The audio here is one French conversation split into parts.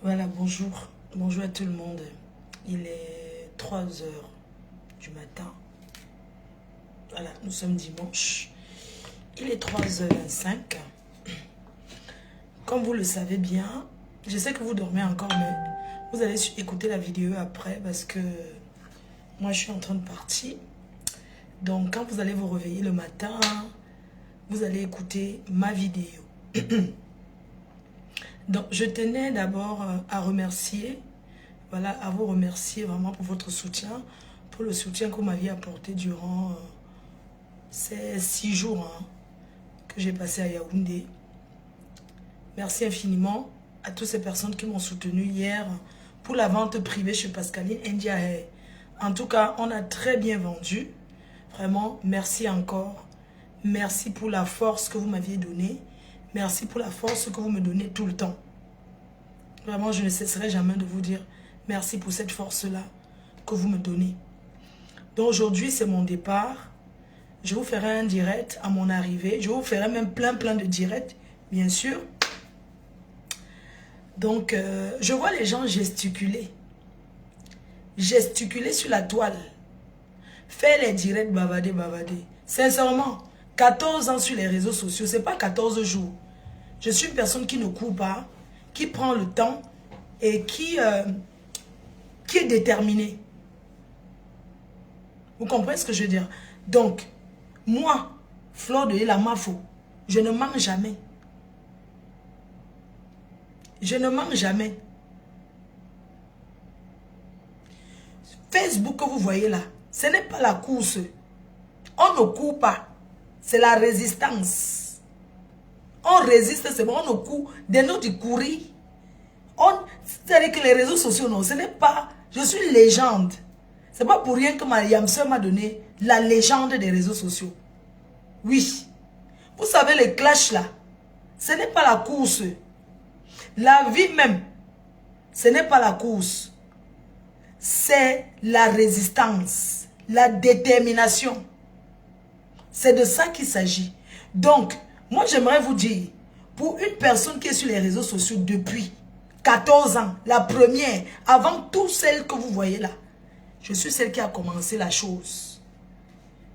Voilà, bonjour. Bonjour à tout le monde. Il est 3 heures du matin. Voilà, nous sommes dimanche. Il est 3h25. Comme vous le savez bien, je sais que vous dormez encore, mais vous allez écouter la vidéo après parce que moi, je suis en train de partir. Donc, quand vous allez vous réveiller le matin, vous allez écouter ma vidéo. Donc, je tenais d'abord à remercier, voilà, à vous remercier vraiment pour votre soutien, pour le soutien que vous m'aviez apporté durant ces 6 jours que j'ai passé à Yaoundé. Merci infiniment à toutes ces personnes qui m'ont soutenu hier pour la vente privée chez Pascaline Ndiaye. En tout cas, on a très bien vendu. Vraiment, merci encore. Merci pour la force que vous m'aviez donnée. Merci pour la force que vous me donnez tout le temps. Vraiment, je ne cesserai jamais de vous dire merci pour cette force-là que vous me donnez. Donc aujourd'hui, c'est mon départ. Je vous ferai un direct à mon arrivée. Je vous ferai même plein de directs, bien sûr. Donc, je vois les gens gesticuler. Gesticuler sur la toile. Faire les directs, bavader. Sincèrement, 14 ans sur les réseaux sociaux, ce n'est pas 14 jours. Je suis une personne qui ne court pas, qui prend le temps et qui est déterminée. Vous comprenez ce que je veux dire? Donc, moi, Fleur de Lille Amafo, je ne mens jamais. Je ne mens jamais. Facebook que vous voyez là, ce n'est pas la course. On ne court pas. C'est la résistance. On résiste, c'est bon, on ne court. De notre courir. C'est-à-dire que les réseaux sociaux, non, ce n'est pas... Je suis légende. C'est pas pour rien que Mariam Sœur m'a donné la légende des réseaux sociaux. Oui. Vous savez, les clashs là, ce n'est pas la course. La vie même, ce n'est pas la course. C'est la résistance, la détermination. C'est de ça qu'il s'agit. Donc, moi j'aimerais vous dire, pour une personne qui est sur les réseaux sociaux depuis 14 ans, la première, avant toutes celles que vous voyez là, je suis celle qui a commencé la chose.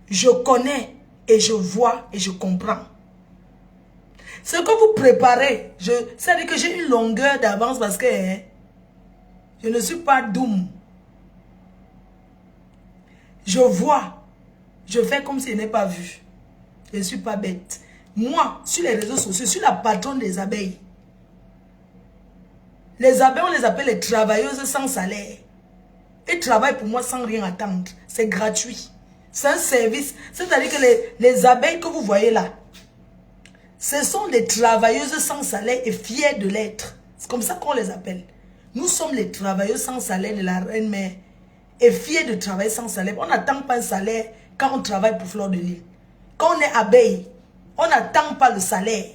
Je connais et je vois et je comprends. Ce que vous préparez, c'est-à-dire que j'ai une longueur d'avance parce que je ne suis pas doom. Je vois, je fais comme si je n'ai pas vu. Je ne suis pas bête. Moi, sur les réseaux sociaux, je suis la patronne des abeilles. Les abeilles, on les appelle les travailleuses sans salaire. Ils travaillent pour moi sans rien attendre. C'est gratuit. C'est un service. C'est-à-dire que les abeilles que vous voyez là, ce sont des travailleuses sans salaire et fières de l'être. C'est comme ça qu'on les appelle. Nous sommes les travailleuses sans salaire de la reine-mère et fiers de travailler sans salaire. On n'attend pas un salaire quand on travaille pour Fleur de Lille. Quand on est abeille, on n'attend pas le salaire.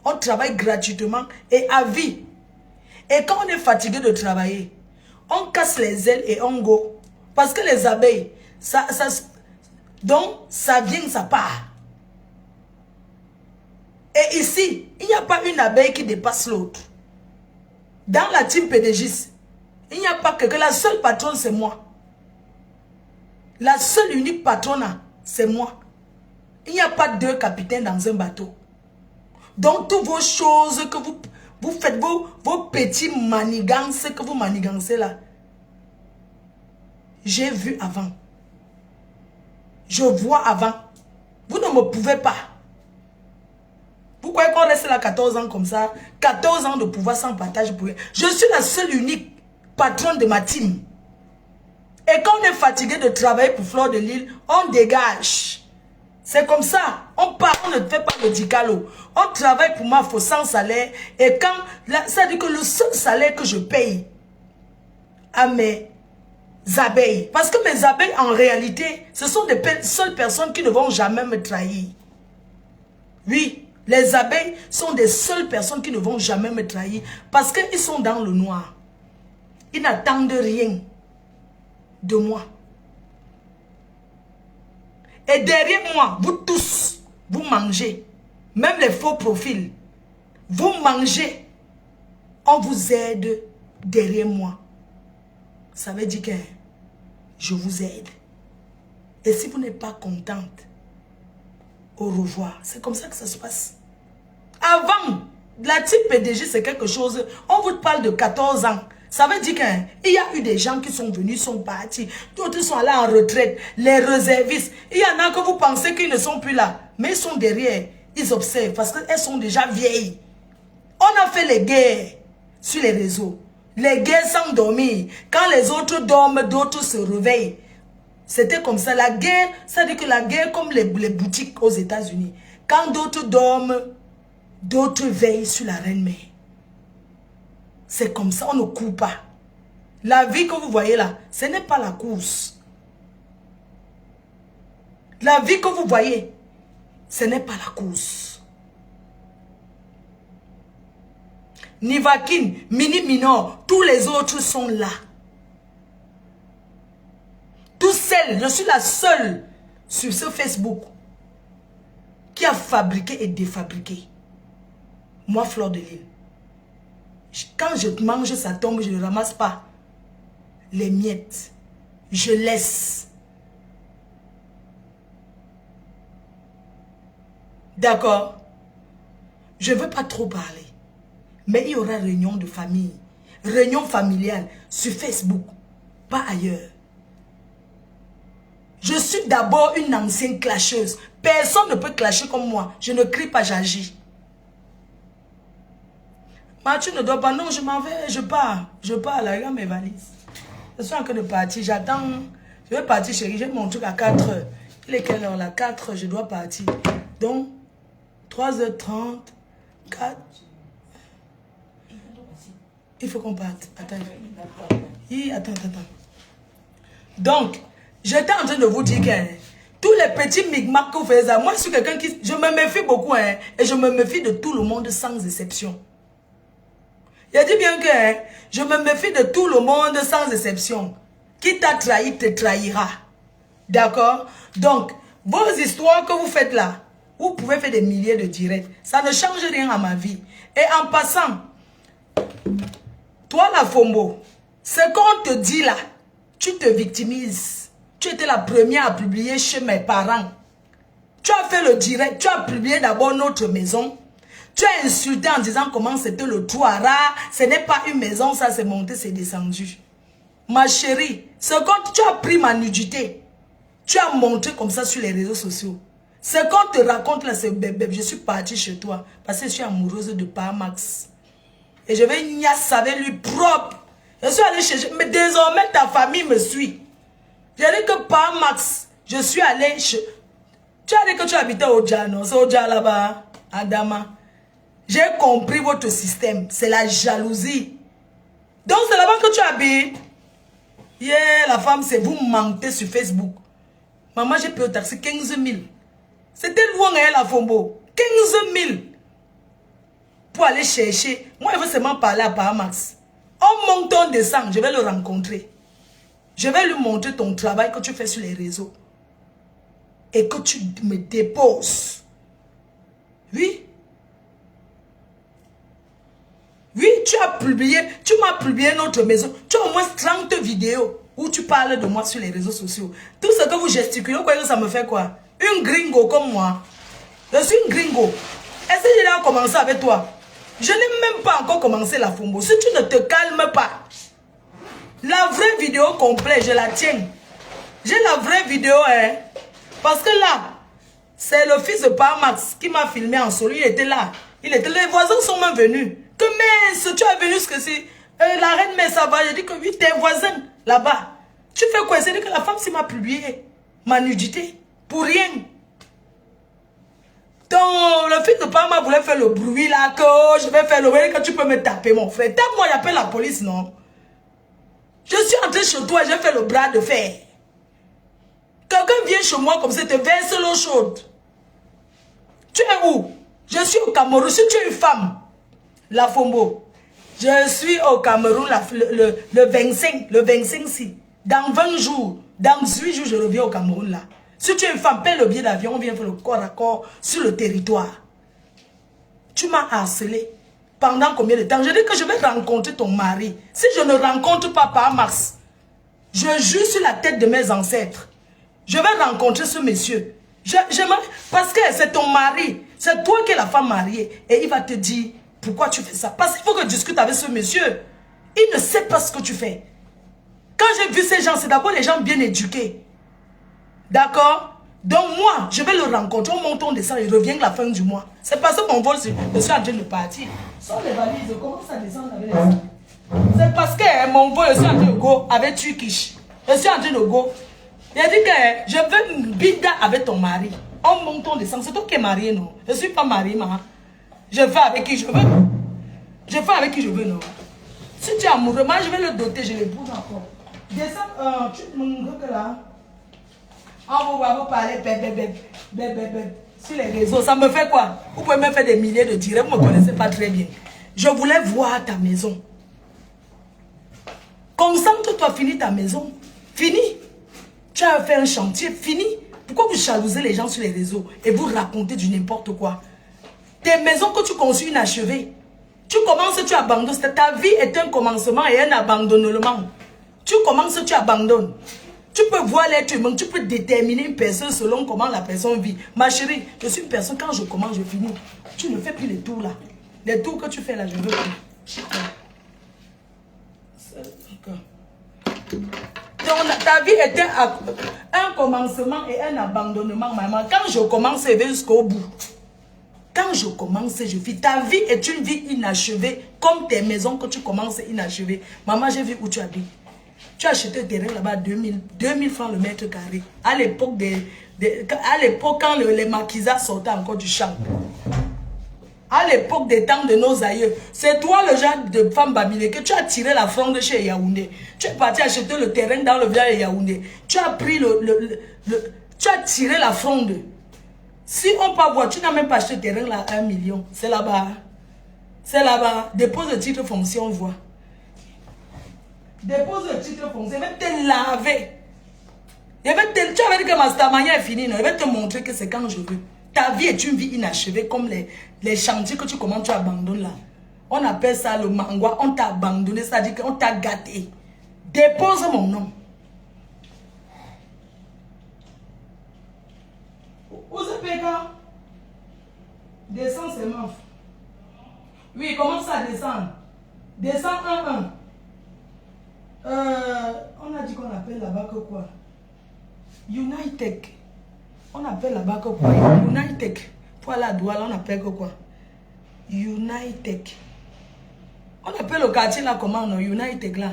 On travaille gratuitement et à vie. Et quand on est fatigué de travailler, on casse les ailes et on go. Parce que les abeilles, donc ça vient, ça part. Et ici, il n'y a pas une abeille qui dépasse l'autre. Dans la team PDGIS, il n'y a pas que la seule patronne, c'est moi. La seule unique patronne, c'est moi. Il n'y a pas deux capitaines dans un bateau. Donc, toutes vos choses que vous faites, vos petits manigances que vous manigancez là, j'ai vu avant. Je vois avant. Vous ne me pouvez pas. Vous croyez qu'on reste là 14 ans comme ça? 14 ans de pouvoir sans partage pour rien. Je suis la seule unique patronne de ma team. Et quand on est fatigué de travailler pour Fleur de Lille, on dégage. C'est comme ça. On part, on ne fait pas le dicalo. On travaille pour moi, il faut sans salaire. Et quand, ça dit que le seul salaire que je paye à mes abeilles, parce que mes abeilles, en réalité, ce sont des seules personnes qui ne vont jamais me trahir. Oui, les abeilles sont des seules personnes qui ne vont jamais me trahir. Parce qu'ils sont dans le noir. Ils n'attendent rien de moi. Et derrière moi, vous tous, vous mangez. Même les faux profils. Vous mangez. On vous aide derrière moi. Ça veut dire que je vous aide. Et si vous n'êtes pas contente, au revoir. C'est comme ça que ça se passe. Avant, la type PDG, c'est quelque chose, on vous parle de 14 ans. Ça veut dire qu'il y a eu des gens qui sont venus, sont partis. D'autres sont allés en retraite. Les réservistes. Il y en a que vous pensez qu'ils ne sont plus là. Mais ils sont derrière. Ils observent parce qu'elles sont déjà vieilles. On a fait les guerres sur les réseaux. Les guerres sans dormir. Quand les autres dorment, d'autres se réveillent. C'était comme ça. La guerre, ça veut dire que la guerre comme les boutiques aux États-Unis. Quand d'autres dorment, d'autres veillent sur la reine-mère. C'est comme ça, on ne court pas. La vie que vous voyez là, ce n'est pas la course. La vie que vous voyez, ce n'est pas la course. Nivakin, Mini Minor, tous les autres sont là. Tout seul, je suis la seule sur ce Facebook qui a fabriqué et défabriqué. Moi, Fleur de Lille. Quand je mange, ça tombe, je ne ramasse pas les miettes. Je laisse. D'accord? Je ne veux pas trop parler. Mais il y aura réunion de famille. Réunion familiale sur Facebook. Pas ailleurs. Je suis d'abord une ancienne clasheuse. Personne ne peut clasher comme moi. Je ne crie pas, j'agis. Mathieu ne doit pas. Non, je m'en vais, je pars. Je pars, là, regarde mes valises. Je suis en train de partir, j'attends. Je vais partir, chérie. J'ai mon truc à 4 heures. Il est quelle heure là? 4 heures, je dois partir. Donc, 3h30, 4. Il faut qu'on parte. Attends. Attends. Donc, j'étais en train de vous dire que tous les petits micmacs que vous faites, moi, je suis quelqu'un qui... Je me méfie beaucoup, hein, et je me méfie de tout le monde sans exception. Il dit bien que je me méfie de tout le monde sans exception. Qui t'a trahi te trahira. D'accord? Donc, vos histoires que vous faites là, vous pouvez faire des milliers de directs. Ça ne change rien à ma vie. Et en passant, toi la Fombo, ce qu'on te dit là, tu te victimises. Tu étais la première à publier chez mes parents. Tu as fait le direct, tu as publié d'abord notre maison. Tu as insulté en disant comment c'était le Touara. Ce n'est pas une maison, ça c'est monté, c'est descendu. Ma chérie, ce qu'on tu as pris ma nudité. Tu as montré comme ça sur les réseaux sociaux. Ce qu'on te raconte là, c'est bébé. Je suis partie chez toi parce que je suis amoureuse de Parmax. Et je vais niasse avec lui propre. Je suis allée chez... Mais désormais, ta famille me suit. J'ai dit que Parmax, je suis allée chez... Tu as dit que tu habitais au Dja, non? C'est au Dja là-bas, Adama. J'ai compris votre système. C'est la jalousie. Donc, c'est là-bas que tu habites. Yeah, la femme, c'est vous mentez sur Facebook. Maman, j'ai payé au taxi 15 000. C'était loin, hein, la Fombo. 15 000. Pour aller chercher. Moi, je veux seulement parler à Parmax. On monte, on descend. Je vais le rencontrer. Je vais lui montrer ton travail que tu fais sur les réseaux. Et que tu me déposes. Oui. Oui, tu m'as publié notre maison. Tu as au moins 30 vidéos où tu parles de moi sur les réseaux sociaux. Tout ce que vous gesticulez, vous croyez que ça me fait quoi? Une gringo comme moi. Je suis une gringo. Est-ce que je vais commencer avec toi? Je n'ai même pas encore commencé la Fombo. Si tu ne te calmes pas, la vraie vidéo complète, je la tiens. J'ai la vraie vidéo, hein. Parce que là, c'est le fils de Parmax qui m'a filmé en solo. Il était là. Les voisins sont même venus. Que mince, tu es venu ce que c'est. La reine, mais ça va. J'ai dit que oui, tes voisins là-bas. Tu fais quoi? C'est que la femme, m'a publié ma nudité. Pour rien. Donc, le fils de Parma voulait faire le bruit là. Que oh, je vais faire le bruit. Que tu peux me taper, mon frère. Tape-moi, j'appelle la police, non? Je suis entré chez toi, j'ai fait le bras de fer. Quelqu'un vient chez moi comme ça, te verse l'eau chaude. Tu es où? Je suis au Cameroun. Si tu es une femme, la Fombo, je suis au Cameroun le 25 si. Dans 20 jours, dans 18 jours, je reviens au Cameroun là. Si tu es une femme, paie le billet d'avion, on vient faire le corps à corps sur le territoire. Tu m'as harcelé. pendant combien de temps? Je dis que je vais rencontrer ton mari. Si je ne rencontre pas par mars, je jure sur la tête de mes ancêtres. Je vais rencontrer ce monsieur. Parce que c'est ton mari. C'est toi qui es la femme mariée. Et il va te dire, pourquoi tu fais ça? Parce qu'il faut que tu discutes avec ce monsieur. Il ne sait pas ce que tu fais. Quand j'ai vu ces gens, c'est d'abord les gens bien éduqués. D'accord? Donc moi, je vais le rencontrer. On monte, on descend, il revient à la fin du mois. C'est parce que mon vol, je suis en train de partir. Sans les valises, je commence à descendre avec les gens. C'est parce que mon vol, je suis en train de go avec Turkish. Je suis en train de go. Il a dit que je veux une bida avec ton mari. On monte, on descend. C'est toi qui es marié, non? Je ne suis pas marié, maman. Je fais avec qui je veux. Je fais avec qui je veux, non? Si tu es amoureux, moi je vais le doter, je l'épouse encore. Descends, tu me dis que là. On va vous parler sur les réseaux. Ça me fait quoi? Vous pouvez me faire des milliers de directs, vous ne me connaissez pas très bien. Je voulais voir ta maison. Concentre-toi, finis ta maison. Fini. Tu as fait un chantier, fini. Pourquoi vous jalousez les gens sur les réseaux et vous racontez du n'importe quoi? Tes maisons que tu construis inachevées. Tu commences, tu abandonnes. Ta vie est un commencement et un abandonnement. Tu commences, tu abandonnes. Tu peux voir l'être humain, tu peux déterminer une personne selon comment la personne vit. Ma chérie, je suis une personne, quand je commence, je finis. Tu ne fais plus les tours là. Les tours que tu fais là, je ne veux plus. Donc, ta vie était un commencement et un abandonnement, maman. Quand je commence, je vais jusqu'au bout. Quand je commence, je vis. Ta vie est une vie inachevée, comme tes maisons que tu commences inachevées. Maman, j'ai vu où tu habites. Tu as acheté un terrain là-bas à 2000 francs le mètre carré. À l'époque, quand les maquisards sortaient encore du champ. À l'époque des temps de nos aïeux. C'est toi le genre de femme babilée que tu as tiré la fronde chez Yaoundé. Tu es parti acheter le terrain dans le village de Yaoundé. Tu as pris tu as tiré la fronde. Si on peut voir, tu n'as même pas acheté le terrain là à 1 million. C'est là-bas. C'est là-bas. Dépose le titre fonction, on voit. Dépose le titre foncier, je vais te laver. Tu avais dit que ma stamania est finie, non? Je vais te montrer que c'est quand je veux. Ta vie est une vie inachevée comme les chantiers que tu commences, tu abandonnes là. On appelle ça le mangua, on t'a abandonné, c'est-à-dire qu'on t'a gâté. Dépose mon nom. Ouzepeka, descends seulement. Oui, commence à descendre. Descends 1-1. On a dit qu'on appelle là-bas que quoi? United. On appelle là-bas que quoi? United. Pour aller à Douala, on appelle que quoi? United. On appelle le quartier là comment, non? United là.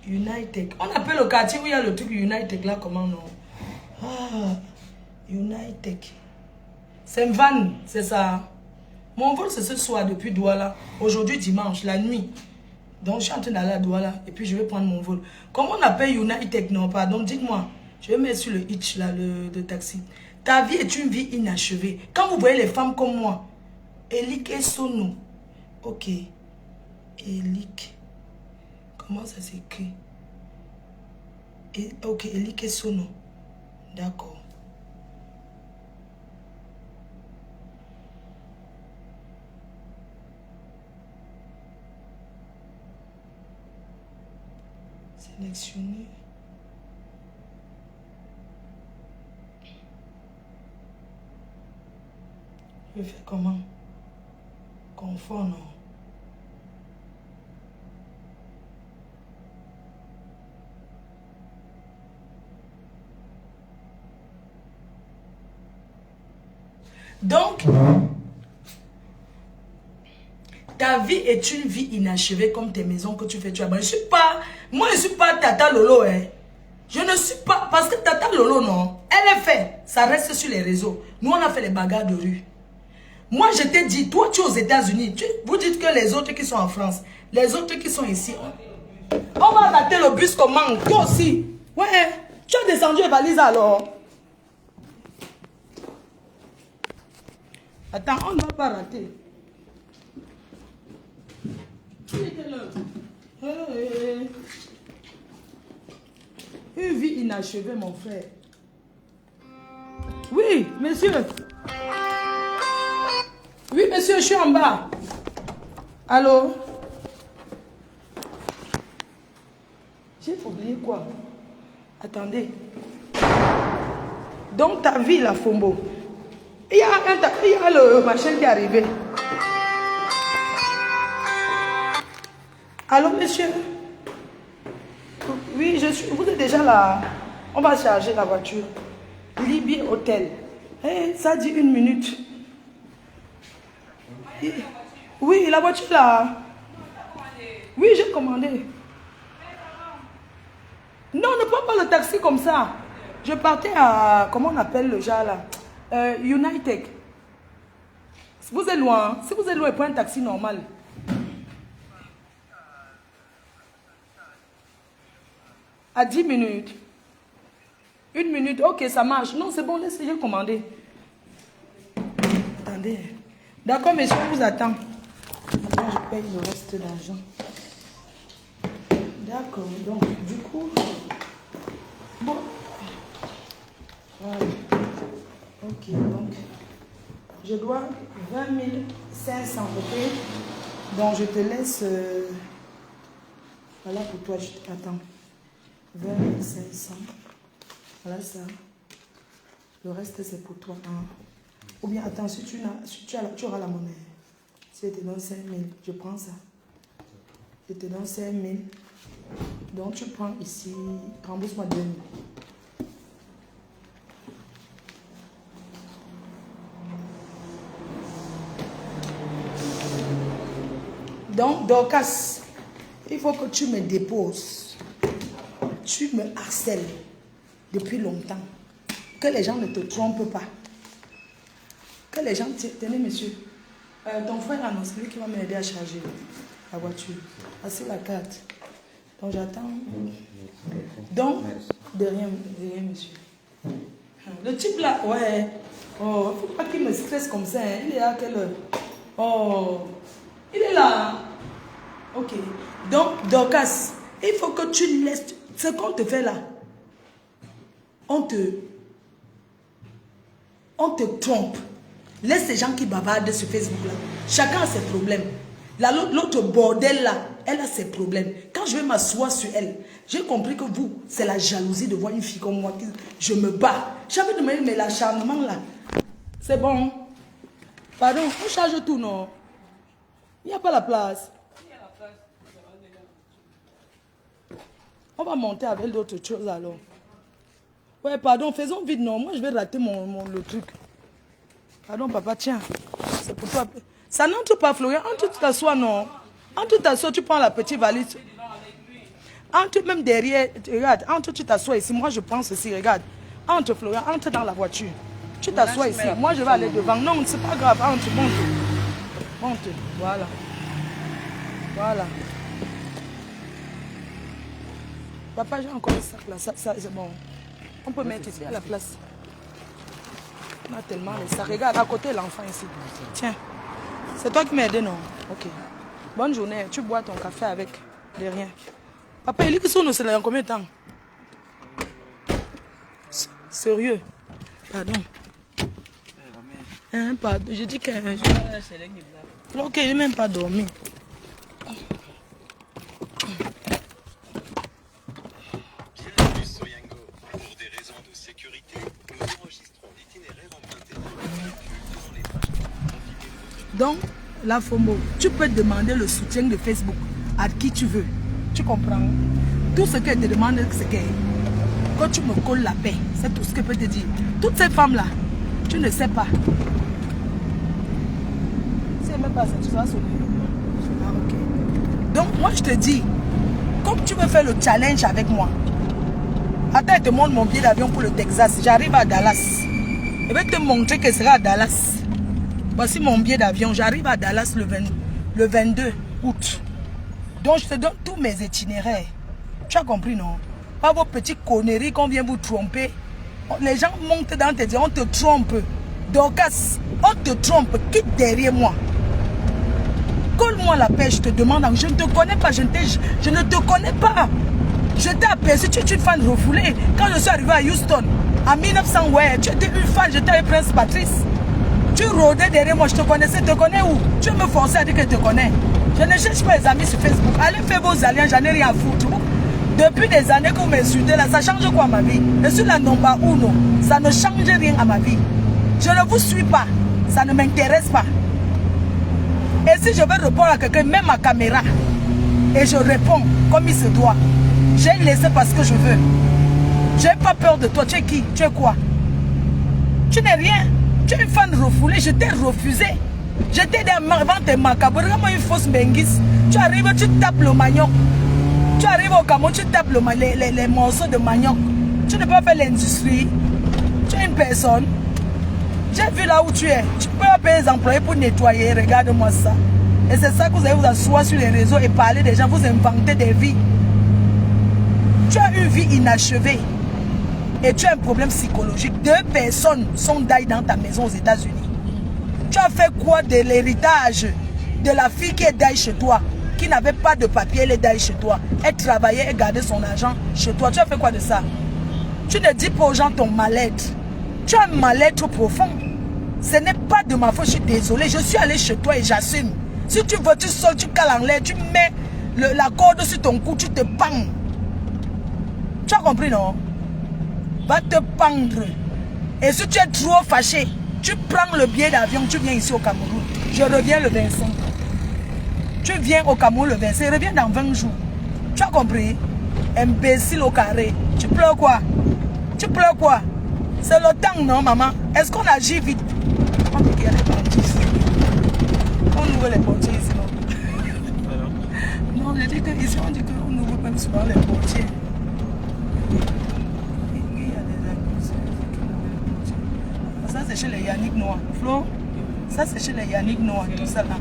United. On appelle le quartier où il y a le truc United là comment, non? Ah, United. C'est Van, c'est ça. Mon vol c'est ce soir depuis Douala. Aujourd'hui dimanche, la nuit. Donc je suis en train d'aller à Douala et puis je vais prendre mon vol. Comment on appelle United? Non, pardon, dites-moi. Je vais mettre sur le hitch là, le taxi. Ta vie est une vie inachevée. Quand vous voyez les femmes comme moi, Elik et Sono. Ok. Elik. Comment ça s'écrit? Ok, Elik et Sono. D'accord. Sélectionner. Je vais faire comment? Confort, non? Donc, ta vie est une vie inachevée comme tes maisons que tu fais. Moi, je ne suis pas Tata Lolo. Hein. Je ne suis pas... Parce que Tata Lolo, non. Elle est faite. Ça reste sur les réseaux. Nous, on a fait les bagarres de rue. Moi, je t'ai dit, toi, tu es aux États-Unis. Vous dites que les autres qui sont en France, les autres qui sont ici, on va rater le bus comment? Toi aussi. Ouais, tu as descendu les valises alors. Attends, on ne va pas rater. Une vie inachevée, mon frère. Oui, monsieur. Oui, monsieur, je suis en bas. Allô? J'ai oublié quoi? Attendez. Donc, ta vie, la Fombo. Il y a le machin qui est arrivé. Allô, monsieur? Oui, vous êtes déjà là. On va charger la voiture. Libye Hôtel. Hey, ça dit 1 minute. Oui, la voiture là. Oui, j'ai commandé. Non, ne prends pas le taxi comme ça. Je partais à... Comment on appelle le genre là? United. Vous êtes loin. Si vous êtes loin, prenez un taxi normal. À 10 minutes. 1 minute. Ok, ça marche. Non, c'est bon, laissez, j'ai commandé. Attendez. D'accord, monsieur, je vous attends. Maintenant, je paye le reste d'argent. D'accord, donc, du coup... Bon. Voilà. Ok, donc... Je dois 20 500, ok? Donc, je te laisse... Voilà pour toi, je t'attends. 20 500. Voilà ça. Le reste, c'est pour toi. Hein. Ou bien, attends, si tu auras la monnaie. Si je te donne 5 000, je prends ça. Je te donne 5 000. Donc, tu prends ici, rembourse-moi 2 000. Donc, Dorcas, il faut que tu me déposes. Tu me harcèles depuis longtemps. Que les gens ne te trompent pas. Que les gens... Tenez, monsieur. Ton frère annonce, lui qui va m'aider à charger la voiture. Voici la carte. Donc, j'attends. Donc, de rien, monsieur. Le type là, ouais. Oh, il ne faut pas qu'il me stresse comme ça. Hein. Il est à quelle heure? Oh, il est là. Ok. Donc, Dorcas, il faut que tu laisses... Ce qu'on te fait là, on te trompe. Laisse ces gens qui bavardent sur Facebook là. Chacun a ses problèmes. L'autre bordel là, elle a ses problèmes. Quand je vais m'asseoir sur elle, j'ai compris que vous, c'est la jalousie de voir une fille comme moi qui je me bats. J'avais demandé, mais l'acharnement là, c'est bon. Pardon, on charge tout, non? Il n'y a pas la place. On va monter avec d'autres choses alors. Ouais, pardon, faisons vite, non. Moi, je vais rater le truc. Pardon, papa, tiens. C'est pour toi. Ça n'entre pas, Florian. Entre, tu t'assois, non. Entre, tu t'assois, tu prends la petite valise. Entre, même derrière, regarde. Entre, tu t'assois ici. Moi, je pense ici, regarde. Entre, Florian, entre dans la voiture. Tu t'assois ici. Moi, je vais aller devant. Non, c'est pas grave. Entre, monte. Monte. Voilà. Voilà. Papa, j'ai encore un sac là. Ça c'est bon. On peut mettre ici à la place. On a tellement les sacs. Regarde, à côté l'enfant ici. Tiens. C'est toi qui m'as aidé, non? Ok. Bonne journée. Tu bois ton café avec de rien. Papa, il est qui sont nous, c'est là en combien de temps? Sérieux? Pardon. Hein, pardon. Je dis que... Ok, il n'est même pas dormi. Donc, la FOMO, tu peux demander le soutien de Facebook à qui tu veux. Tu comprends? Tout ce qu'elle te demande, c'est que tu me colles la paix. C'est tout ce qu'elle peut te dire. Toutes ces femmes-là, tu ne sais pas. C'est même pas ça, tu vas sonner. Ah, ok. Donc, moi, je te dis, comme tu veux faire le challenge avec moi, attends, je te montre mon billet d'avion pour le Texas. J'arrive à Dallas. Je vais te montrer que ce sera à Dallas. Voici mon billet d'avion. J'arrive à Dallas le 22 août. Donc, je te donne tous mes itinéraires. Tu as compris, non? Pas vos petites conneries qu'on vient vous tromper. Les gens montent dans tes yeux, on te trompe. Dorcas, on te trompe. Quitte derrière moi. Colle-moi la paix, je te demande. Je ne te connais pas. Je ne te connais pas. Je t'ai aperçu, tu es une fan refoulée. Quand je suis arrivé à Houston, en 1900, ouais, tu étais une fan, j'étais avec Prince Patrice. Tu rôdais derrière moi, je te connaissais. Tu te connais où? Tu veux me forcer à dire que je te connais. Je ne cherche pas les amis sur Facebook. Allez faire vos alliances, j'en ai rien à foutre. Depuis des années que vous m'insultez là, ça change quoi à ma vie? Je suis la number uno. Ça ne change rien à ma vie. Je ne vous suis pas. Ça ne m'intéresse pas. Et si je veux répondre à quelqu'un, même ma caméra, et je réponds comme il se doit, j'ai laissé parce que je veux. Je n'ai pas peur de toi. Tu es qui? Tu es quoi? Tu n'es rien. Tu es une fan refoulée. Je t'ai refusé. Je t'ai dit avant tes macabres. Regarde-moi une fausse benguisse. Tu arrives, tu tapes le manioc. Tu arrives au Cameroun, tu tapes les morceaux de manioc. Tu ne peux pas faire l'industrie. Tu es une personne. J'ai vu là où tu es. Tu peux pas payer les employés pour nettoyer. Regarde-moi ça. Et c'est ça que vous allez vous asseoir sur les réseaux et parler des gens. Vous inventez des vies. Tu as une vie inachevée. Et tu as un problème psychologique. 2 personnes sont die dans ta maison aux États-Unis. Tu as fait quoi de l'héritage de la fille qui est die chez toi, qui n'avait pas de papier, elle est die chez toi. Elle travaillait et gardait son argent chez toi. Tu as fait quoi de ça? Tu ne dis pas aux gens ton mal-être. Tu as un mal-être profond. Ce n'est pas de ma faute, je suis désolée. Je suis allée chez toi et j'assume. Si tu veux, tu sors, tu cales en l'air, tu mets la corde sur ton cou, tu te pends. Tu as compris, non? Va te pendre. Et si tu es trop fâché, tu prends le billet d'avion, tu viens ici au Cameroun. Je reviens le 25. Tu viens au Cameroun le 25, reviens dans 20 jours. Tu as compris? Imbécile au carré. Tu pleures quoi? Tu pleures quoi? C'est le temps, non, maman? Est-ce qu'on agit vite? On dit qu'il y a les portiers ici. On ouvre les portiers ici, non? Non, je dis qu'ici, on dit qu'on ouvre même souvent les portiers. Ça, c'est chez les Yannick Noir. Flo, ça, c'est chez les Yannick Noir, tout ça là.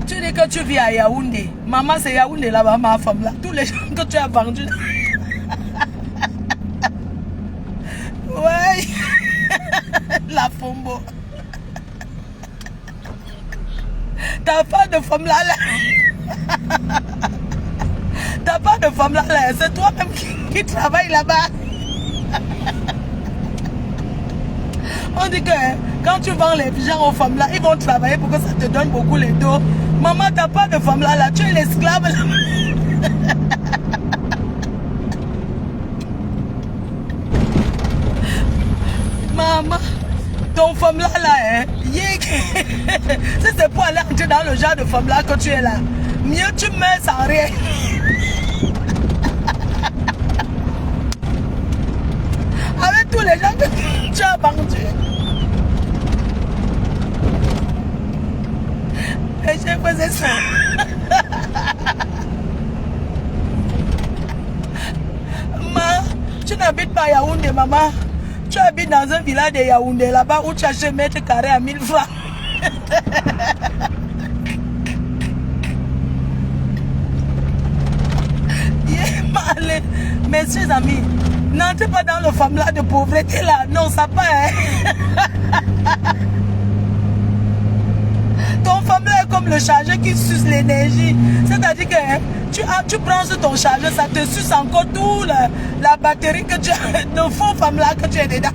Tu dis que tu vis à Yaoundé. Maman, c'est Yaoundé là-bas, ma femme là. Tous les gens que tu as vendus. Ouais. La Fombo. T'as pas de femme là. T'as pas de femme là. C'est toi-même qui travaille là-bas. On dit que quand tu vends les gens aux femmes là, ils vont travailler pour que ça te donne beaucoup les dos. Maman, t'as pas de femme là, tu es l'esclave là. Maman, ton femme là, hein, si c'est pour aller entrer dans le genre de femme là que tu es là, mieux tu meurs sans rien. Avec tous les gens que tu as vendus. Et j'ai fait ça. Maman, tu n'habites pas à Yaoundé, maman. Tu habites dans un village de Yaoundé, là-bas où tu achètes mètre carré à 1000 francs. Mes chers amis, n'entrez pas dans le femme-là de pauvreté là. Non, ça pas. Hein? Ton femme-là est comme le chargeur qui suce l'énergie. C'est-à-dire que hein, tu prends sur ton chargeur, ça te suce encore tout la batterie que tu as, de faux femme-là que tu es dedans.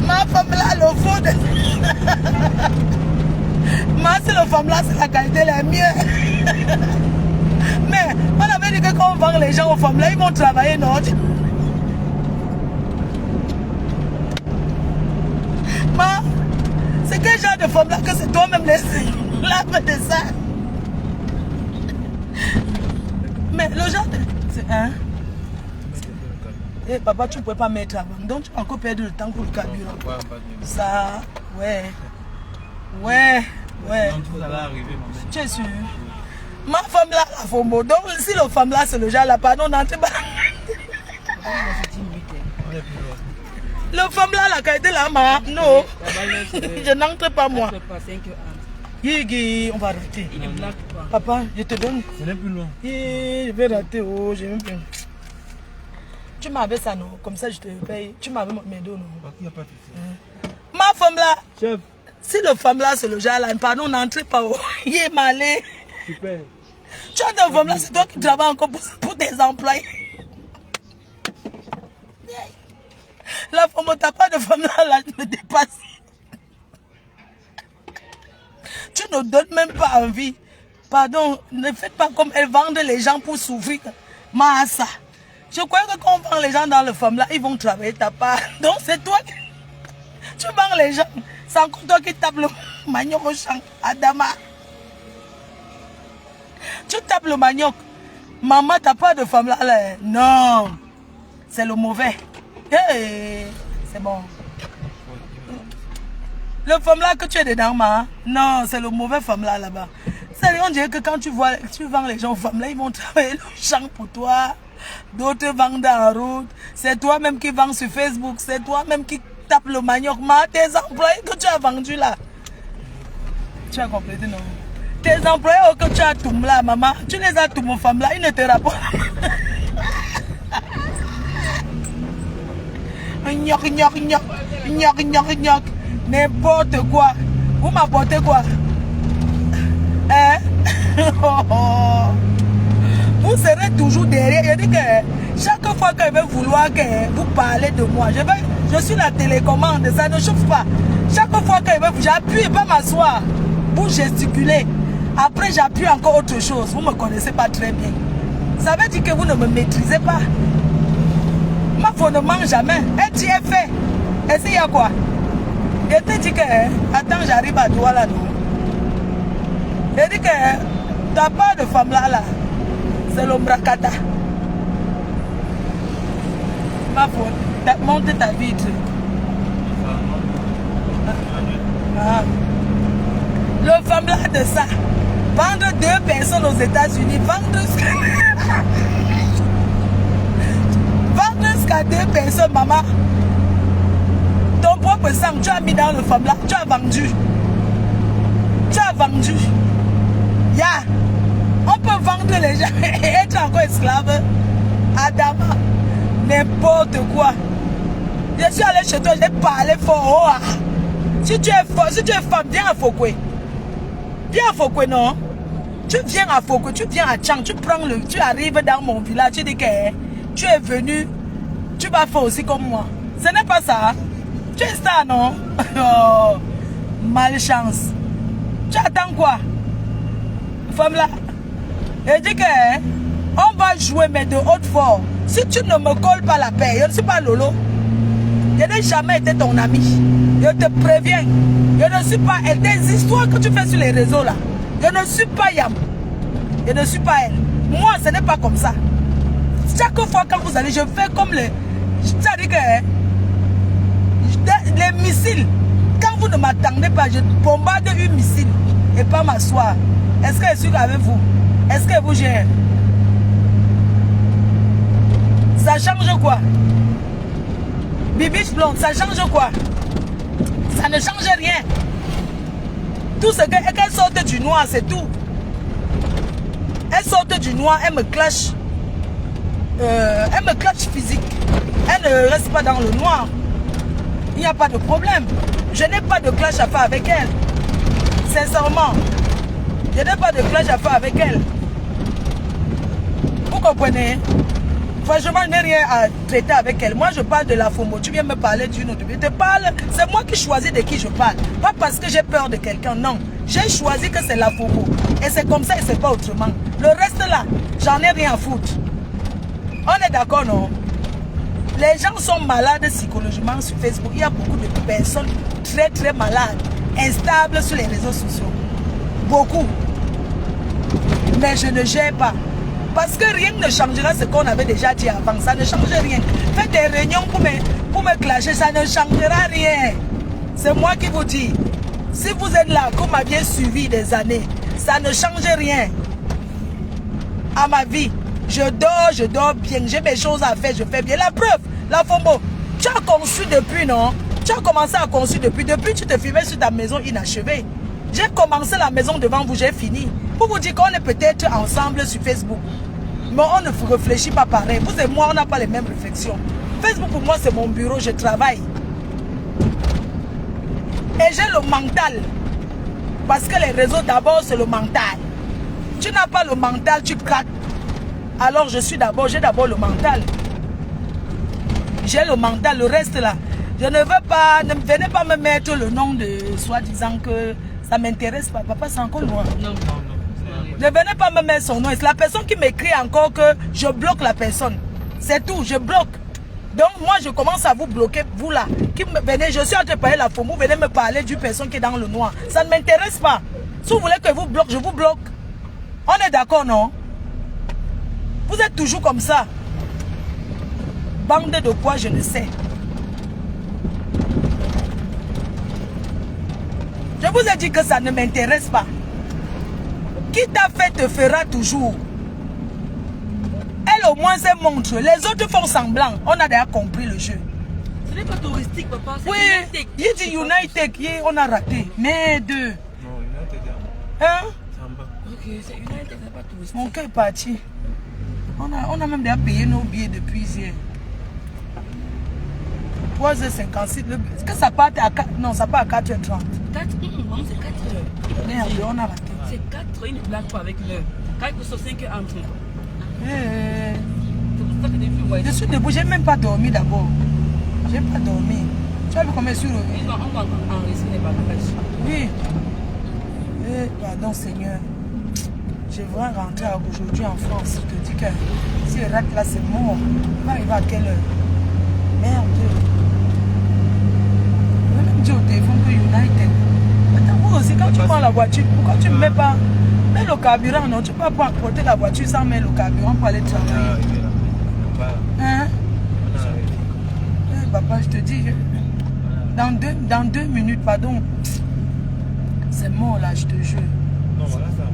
Ma femme-là, le faux de... Ma, c'est le femme-là, c'est la qualité la mieux. Mais on avait dit que quand on vend les gens aux femmes là, ils vont travailler, non? Ma, c'est quel genre de femme là que c'est toi-même lave de ça? Mais le genre de... Hein? Eh papa, tu ne peux pas mettre avant. Donc tu vas encore perdre le temps pour le carburant. Ça, ouais. Ouais, ouais. Tu es sûr? Ma femme là, la Fombo. Donc si le femme là, c'est le genre là, pardon, n'entrez pas. Le femme là, la qualité là, ma. Non. Je n'entre pas moi. Yigi, on va rater. Papa, je te donne. Ce n'est plus loin. Je vais rater. Oh, j'ai même plus. Tu m'avais ça, non? Comme ça, je te paye. Tu m'avais mes dos, non? Il n'y a pas de souci. Ma femme là. Chef. Si le femme là, c'est le genre là, pardon, n'entrez pas. Oh. Il est malé. Super. Tu as des femmes là, c'est toi qui travailles encore pour tes employés. femme, t'as pas de femme là, me dépasse. Tu ne donnes même pas envie. Pardon, ne faites pas comme elles vendent les gens pour souffrir. Massa. Je crois que quand on vend les gens dans le femme là, ils vont travailler ta part. Donc c'est toi qui... Tu vends les gens. C'est encore toi qui tapes le manioc au champ. Adama. Tu tapes le manioc. Maman, t'as pas de femme là, là. Non. C'est le mauvais. Hey, c'est bon. Le femme là que tu es dedans, ma. Non, c'est le mauvais femme là là-bas. On dirait que quand tu vends les gens aux femmes là, ils vont travailler le champ pour toi. D'autres vendent en route. C'est toi-même qui vends sur Facebook. C'est toi-même qui tape le manioc. Ma, tes employés que tu as vendus là. Tu as complété, non? Tes employés que tu as tout là, maman. Tu les as tout, mon femme là. Ils ne te rapportent. Gnoc, gnoc, gnoc. Gnoc, gnoc, gnoc. N'importe quoi. Vous m'apportez quoi? Hein? Vous serez toujours derrière. Je dis que chaque fois qu'elle veut vouloir que vous parlez de moi, je suis la télécommande, ça ne chauffe pas. Chaque fois qu'elle veut, j'appuie pas m'asseoir pour gesticuler. Après, j'appuie encore autre chose. Vous ne me connaissez pas très bien. Ça veut dire que vous ne me maîtrisez pas. Ma femme ne mange jamais. Et tu es fait. Et s'il y a quoi? Je te dis que, attends, j'arrive à toi là, non? Je dis que, t'as pas de femme là, là. C'est l'ombracata. Ma faute. Monte ta vitre. Ah. Le femme là de ça. Vendre 2 personnes aux États-Unis. Vendre jusqu'à 2 personnes, maman. Ton propre sang, tu as mis dans le femme là. Tu as vendu. Tu as vendu. Ya. On peut vendre les gens et être encore esclave. Adama. N'importe quoi. Je suis allé chez toi, j'ai parlé fort. Oh, ah. Si tu es femme, viens à Fokwe. Viens à Fokwe, non? Tu viens à Fokwe, tu viens à Tchang, tu arrives dans mon village, tu dis que tu es venu, tu vas faire aussi comme moi. Ce n'est pas ça. Tu es ça, non? Oh, malchance. Tu attends quoi? Femme là. Je dis que on va jouer mais de haute forme. Si tu ne me colles pas la paix, je ne suis pas Lolo. Je n'ai jamais été ton ami. Je te préviens. Je ne suis pas elle. Des histoires que tu fais sur les réseaux là. Je ne suis pas Yam. Je ne suis pas elle. Moi, ce n'est pas comme ça. Chaque fois quand vous allez, je fais comme les... C'est-à-dire que les missiles, quand vous ne m'attendez pas, je bombarde une missile et pas m'asseoir. Est-ce qu'elle est sûre avec vous? Est-ce que vous gérez? Ça change quoi? Bibiche blonde, ça change quoi? Ça ne change rien. Tout ce qu'elle sorte du noir, c'est tout. Elle sort du noir, elle me clash. Elle me clash physique. Elle ne reste pas dans le noir. Il n'y a pas de problème. Je n'ai pas de clash à faire avec elle. Sincèrement. Je n'ai pas de clash à faire avec elle. Vous comprenez? Franchement, je n'ai rien à traiter avec elle. Moi, je parle de la FOMO. Tu viens me parler d'une autre. Je te parle. C'est moi qui choisis de qui je parle. Pas parce que j'ai peur de quelqu'un. Non. J'ai choisi que c'est la FOMO. Et c'est comme ça et c'est pas autrement. Le reste là, j'en ai rien à foutre. On est d'accord, non? Les gens sont malades psychologiquement sur Facebook. Il y a beaucoup de personnes très très malades, instables sur les réseaux sociaux. Beaucoup. Mais je ne gère pas. Parce que rien ne changera ce qu'on avait déjà dit avant. Ça ne change rien. Faites des réunions pour me clasher, ça ne changera rien. C'est moi qui vous dis. Si vous êtes là, comme m'aviez suivi des années, ça ne change rien. À ma vie, je dors bien. J'ai mes choses à faire, je fais bien. La preuve, la FOMO, tu as conçu depuis, non? Tu as commencé à construire depuis. Depuis, tu te filmais sur ta maison inachevée. J'ai commencé la maison devant vous, j'ai fini. Pour vous dire qu'on est peut-être ensemble sur Facebook. Mais on ne réfléchit pas pareil. Vous et moi, on n'a pas les mêmes réflexions. Facebook, pour moi, c'est mon bureau, je travaille. Et j'ai le mental. Parce que les réseaux, d'abord, c'est le mental. Tu n'as pas le mental, tu craques. Alors, j'ai d'abord le mental. J'ai le mental, le reste là. Je ne veux pas, ne venez pas me mettre le nom de soi-disant que ça ne m'intéresse pas. Papa, c'est encore loin. Non. Ne venez pas me mettre son nom. C'est la personne qui m'écrit encore que je bloque la personne. C'est tout, je bloque. Donc moi, je commence à vous bloquer, vous là. Qui me, venez, je suis en train de parler la femme, vous venez me parler d'une personne qui est dans le noir. Ça ne m'intéresse pas. Si vous voulez que je vous bloque, je vous bloque. On est d'accord, non? Vous êtes toujours comme ça. Bande de quoi, je ne sais. Je vous ai dit que ça ne m'intéresse pas. Qui t'a fait te fera toujours. Elle au moins se montre. Les autres font semblant. On a déjà compris le jeu. Ce n'est pas touristique, papa. Oui, il dit United, on a raté. Mais deux. Non, United. Hein? Ok, c'est United, c'est pas touristique. Mon cœur est parti. On a même déjà payé nos billets depuis hier. 3h56. Est-ce que ça part à 4? Non, ça part à 4h30. 4 maman, c'est 4 heures. Merde, on a raté. C'est 4 heures, il ne blague pas avec l'heure. Quand il faut 5 heures entre. Eh, C'est pour ça que depuis, ouais. je suis debout, j'ai même pas dormi d'abord. J'ai pas dormi. Tu as vu comment je suis revenu? On va enregistrer les bagages. Oui. Eh, pardon Seigneur. Je vais rentrer aujourd'hui en France. Je te dis que si je rate là, c'est mort. Il va arriver à quelle heure? Merde. Je vais même dire au téléphone que United. Attends, moi aussi, quand tu prends la voiture, pourquoi tu ne mets pas... Mets le carburant, non? Tu ne peux pas porter la voiture sans mettre le carburant pour aller travailler. Hein? Eh, papa, je te dis, dans deux minutes, pardon. C'est mort là, je te jure. Non, voilà ça.